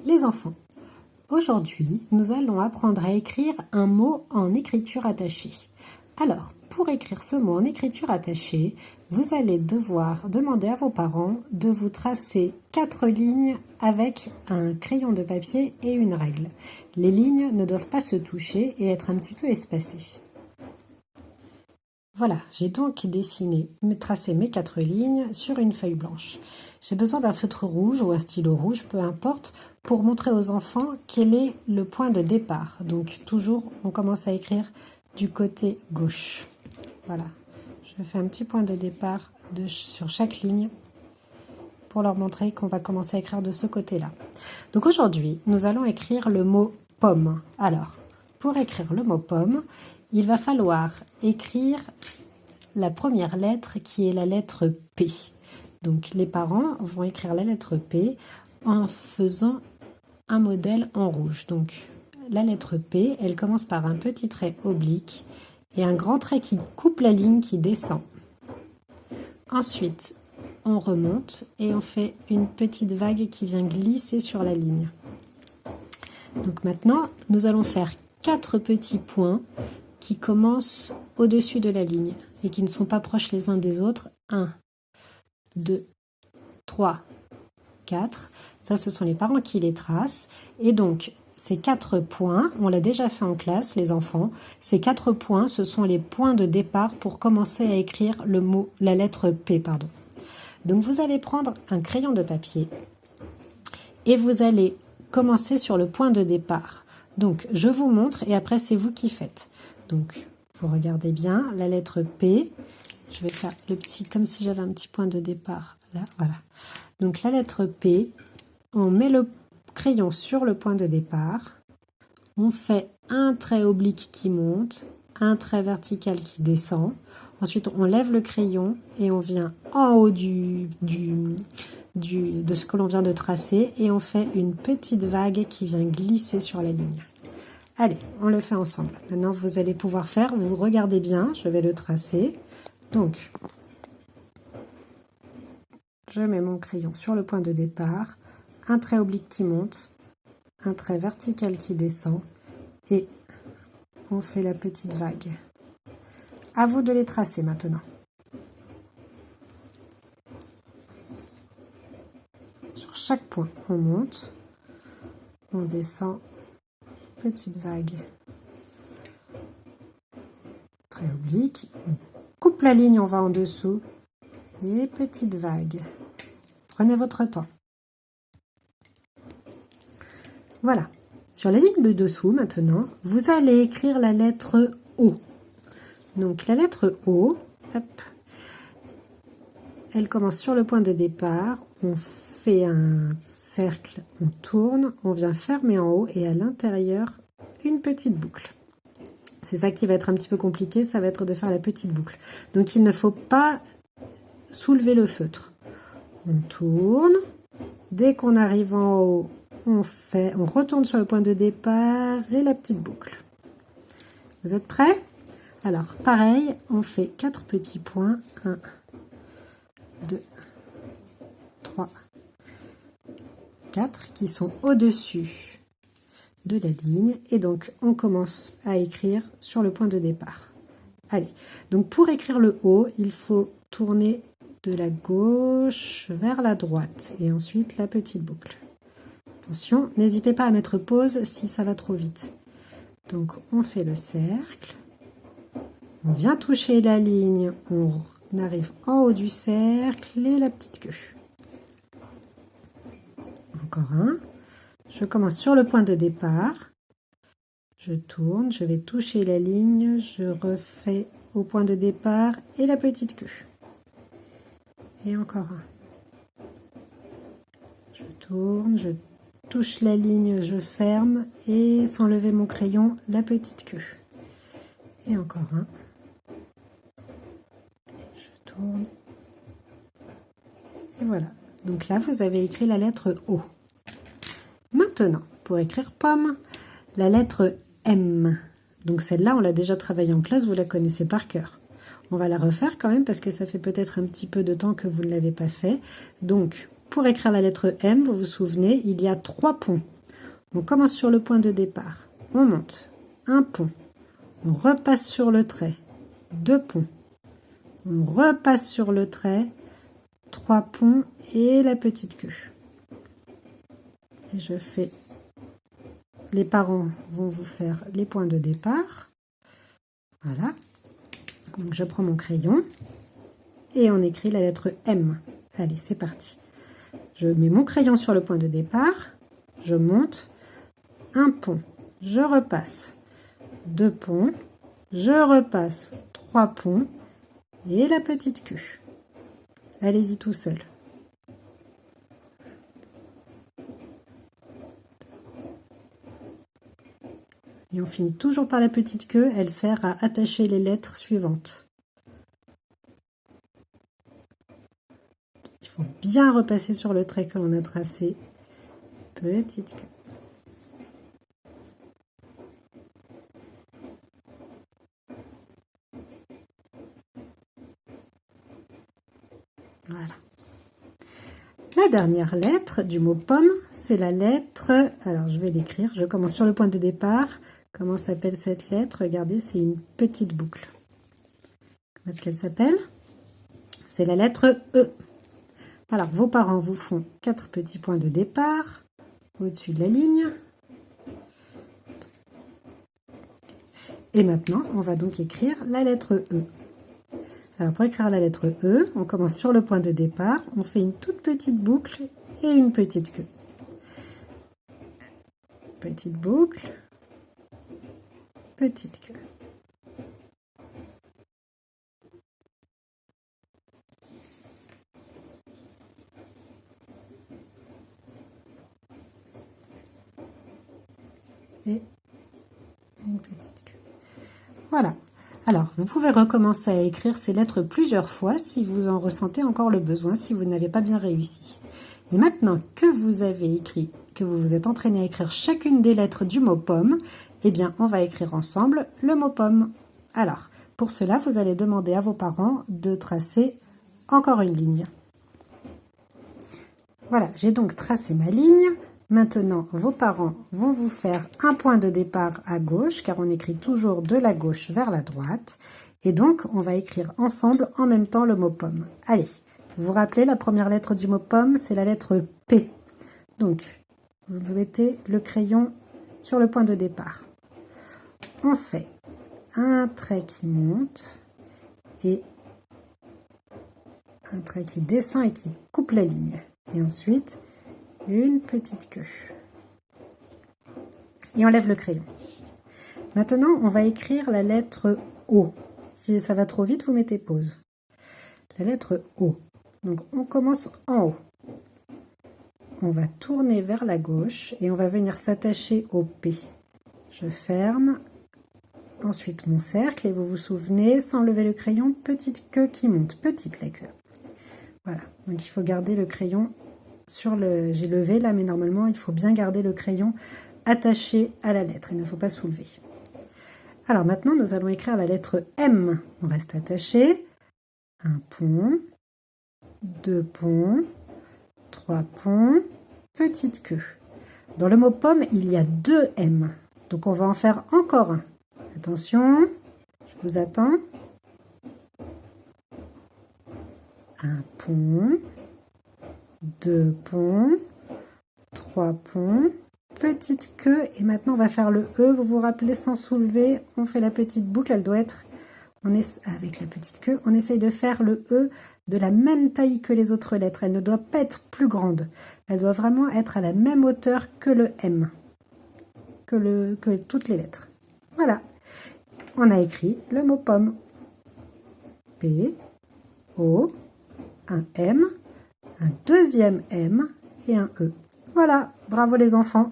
Les enfants, aujourd'hui, nous allons apprendre à écrire un mot en écriture attachée. Alors, pour écrire ce mot en écriture attachée, vous allez devoir demander à vos parents de vous tracer 4 lignes avec un crayon de papier et une règle. Les lignes ne doivent pas se toucher et être un petit peu espacées. Voilà, j'ai donc tracé mes 4 lignes sur une feuille blanche. J'ai besoin d'un feutre rouge ou un stylo rouge, peu importe, pour montrer aux enfants quel est le point de départ. Donc toujours, on commence à écrire du côté gauche. Voilà, je fais un petit point de départ sur chaque ligne pour leur montrer qu'on va commencer à écrire de ce côté-là. Donc aujourd'hui, nous allons écrire le mot pomme. Alors, pour écrire le mot pomme, il va falloir écrire la première lettre qui est la lettre P. Donc les parents vont écrire la lettre P en faisant un modèle en rouge. Donc la lettre P, elle commence par un petit trait oblique et un grand trait qui coupe la ligne qui descend. Ensuite, on remonte et on fait une petite vague qui vient glisser sur la ligne. Donc maintenant, nous allons faire 4 petits points qui commencent au-dessus de la ligne et qui ne sont pas proches les uns des autres. 1, 2, 3, 4. Ça, ce sont les parents qui les tracent. Et donc, ces 4 points, on l'a déjà fait en classe, les enfants. Ces 4 points, ce sont les points de départ pour commencer à écrire la lettre P, pardon. Donc, vous allez prendre un crayon de papier et vous allez commencer sur le point de départ. Donc, je vous montre et après, c'est vous qui faites. Donc, vous regardez bien la lettre P. Je vais faire le petit, comme si j'avais un petit point de départ. Là, voilà. Donc, la lettre P, on met le crayon sur le point de départ. On fait un trait oblique qui monte, un trait vertical qui descend. Ensuite, on lève le crayon et on vient en haut de ce que l'on vient de tracer et on fait une petite vague qui vient glisser sur la ligne. Allez, on le fait ensemble. Maintenant, vous allez pouvoir faire, vous regardez bien, je vais le tracer. Donc, je mets mon crayon sur le point de départ, un trait oblique qui monte, un trait vertical qui descend et on fait la petite vague. À vous de les tracer maintenant. Sur chaque point, on monte, on descend, petite vague, trait oblique, on coupe la ligne, on va en dessous, et petite vague. Prenez votre temps. Voilà. Sur la ligne de dessous, maintenant, vous allez écrire la lettre O. Donc, la lettre O, hop, elle commence sur le point de départ, on fait un cercle, on tourne, on vient fermer en haut et à l'intérieur, une petite boucle. C'est ça qui va être un petit peu compliqué, ça va être de faire la petite boucle. Donc, il ne faut pas soulever le feutre. On tourne, dès qu'on arrive en haut, on retourne sur le point de départ et la petite boucle. Vous êtes prêts? Alors, pareil, on fait 4 petits points. 1, 2, 3, 4 qui sont au-dessus de la ligne. Et donc, on commence à écrire sur le point de départ. Allez, donc pour écrire le O, il faut tourner de la gauche vers la droite. Et ensuite, la petite boucle. Attention, n'hésitez pas à mettre pause si ça va trop vite. Donc, on fait le cercle. On vient toucher la ligne, on arrive en haut du cercle et la petite queue. Encore un. Je commence sur le point de départ. Je tourne, je vais toucher la ligne, je refais au point de départ et la petite queue. Et encore un. Je tourne, je touche la ligne, je ferme et sans lever mon crayon, la petite queue. Et encore un. Tourne. Et voilà. Donc là, vous avez écrit la lettre O. Maintenant, pour écrire pomme, la lettre M. Donc celle-là, on l'a déjà travaillée en classe, vous la connaissez par cœur. On va la refaire quand même parce que ça fait peut-être un petit peu de temps que vous ne l'avez pas fait. Donc, pour écrire la lettre M, vous vous souvenez, il y a 3 ponts. On commence sur le point de départ. On monte. Un pont. On repasse sur le trait. 2 ponts. On repasse sur le trait. 3 ponts et la petite queue. Et je fais... Les parents vont vous faire les points de départ. Voilà. Donc je prends mon crayon et on écrit la lettre M. Allez, c'est parti. Je mets mon crayon sur le point de départ. Je monte. Un pont. Je repasse. 2 ponts. Je repasse. 3 ponts. Et la petite queue. Allez-y tout seul. Et on finit toujours par la petite queue, elle sert à attacher les lettres suivantes. Il faut bien repasser sur le trait que l'on a tracé. Petite queue. Voilà. La dernière lettre du mot pomme, c'est la lettre... Alors, je vais l'écrire. Je commence sur le point de départ. Comment s'appelle cette lettre? Regardez, c'est une petite boucle. Comment est-ce qu'elle s'appelle? C'est la lettre E. Alors, vos parents vous font 4 petits points de départ au-dessus de la ligne. Et maintenant, on va donc écrire la lettre E. Alors, pour écrire la lettre E, on commence sur le point de départ, on fait une toute petite boucle et une petite queue. Petite boucle, petite queue. Et une petite queue. Voilà. Alors, vous pouvez recommencer à écrire ces lettres plusieurs fois si vous en ressentez encore le besoin, si vous n'avez pas bien réussi. Et maintenant que vous avez écrit, que vous vous êtes entraîné à écrire chacune des lettres du mot pomme, eh bien, on va écrire ensemble le mot pomme. Alors, pour cela, vous allez demander à vos parents de tracer encore une ligne. Voilà, j'ai donc tracé ma ligne. Maintenant, vos parents vont vous faire un point de départ à gauche, car on écrit toujours de la gauche vers la droite. Et donc, on va écrire ensemble en même temps le mot pomme. Allez, vous vous rappelez, la première lettre du mot pomme, c'est la lettre P. Donc, vous mettez le crayon sur le point de départ. On fait un trait qui monte et un trait qui descend et qui coupe la ligne. Et ensuite, une petite queue. Et on lève le crayon. Maintenant, on va écrire la lettre O. Si ça va trop vite, vous mettez pause. La lettre O. Donc, on commence en haut. On va tourner vers la gauche et on va venir s'attacher au P. Je ferme. Ensuite, mon cercle. Et vous vous souvenez, sans lever le crayon, petite queue qui monte. Petite la queue. Voilà. Donc, il faut garder le crayon sur le... J'ai levé là, mais normalement, il faut bien garder le crayon attaché à la lettre. Il ne faut pas soulever. Alors maintenant, nous allons écrire la lettre M. On reste attaché. Un pont, 2 ponts, 3 ponts, petite queue. Dans le mot pomme, il y a 2 M. Donc on va en faire encore un. Attention, je vous attends. Un pont, 2 ponts, 3 ponts, petite queue. Et maintenant, on va faire le E. Vous vous rappelez, sans soulever, on fait la petite boucle. Elle doit être, avec la petite queue, on essaye de faire le E de la même taille que les autres lettres. Elle ne doit pas être plus grande. Elle doit vraiment être à la même hauteur que le M, que toutes les lettres. Voilà. On a écrit le mot pomme. P, O, un M, un deuxième M et un E. Voilà, bravo les enfants.